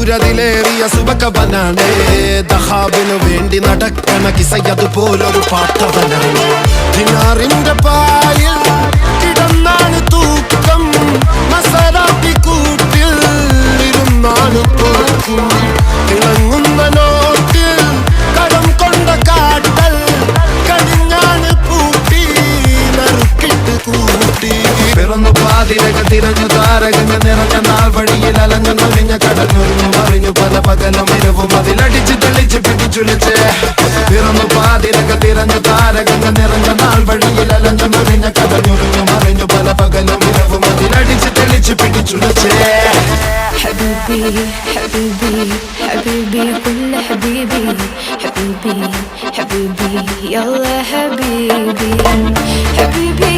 സൂര്യതിലേറിയ സുബകവനാണ് ദഹാബിനു വേണ്ടി നടക്കണ കിസയതുപോലൊരു പാട്ടവനാണ് ദിനാറിന്റെ പായിൽ കിടന്നാണ് തൂക്കം മസറാത്തി കൂട്ടിൽ ഇരുന്നാണ് തോക്കും തിളങ്ങുന്ന നോട്ടിൽ കടം കൊണ്ട കാട്ടൽ കടിഞ്ഞാണ് പൂട്ടി നറുക്കിട്ട് കൂട്ടി പിറന്നു പാതിരക തിരഞ്ഞു താരകങ്ങൾ നിറഞ്ഞ നാൾ വഴിയിൽ അലഞ്ഞു നൊലിഞ്ഞ കടഞ്ഞൊരിഞ്ഞു മറിഞ്ഞു പല പകലും ഇരവും അതിലടിച്ച് തെളിച്ച് പിടിച്ചുലിച്ച് പിറന്നു പാതിരക തിരഞ്ഞു താരകങ്ങൾ നിറഞ്ഞ നാൾ വഴിയിൽ അലഞ്ഞു നൊലിഞ്ഞ കടഞ്ഞൊരിഞ്ഞു മറിഞ്ഞു പല പകലും ഇരവും അതിലടിച്ച് തെളിച്ച് പിടിച്ചുലിച്ച് حبيبي حبيبي حبيبي كل حبيبي حبيبي حبيبي يلا حبيبي حبيبي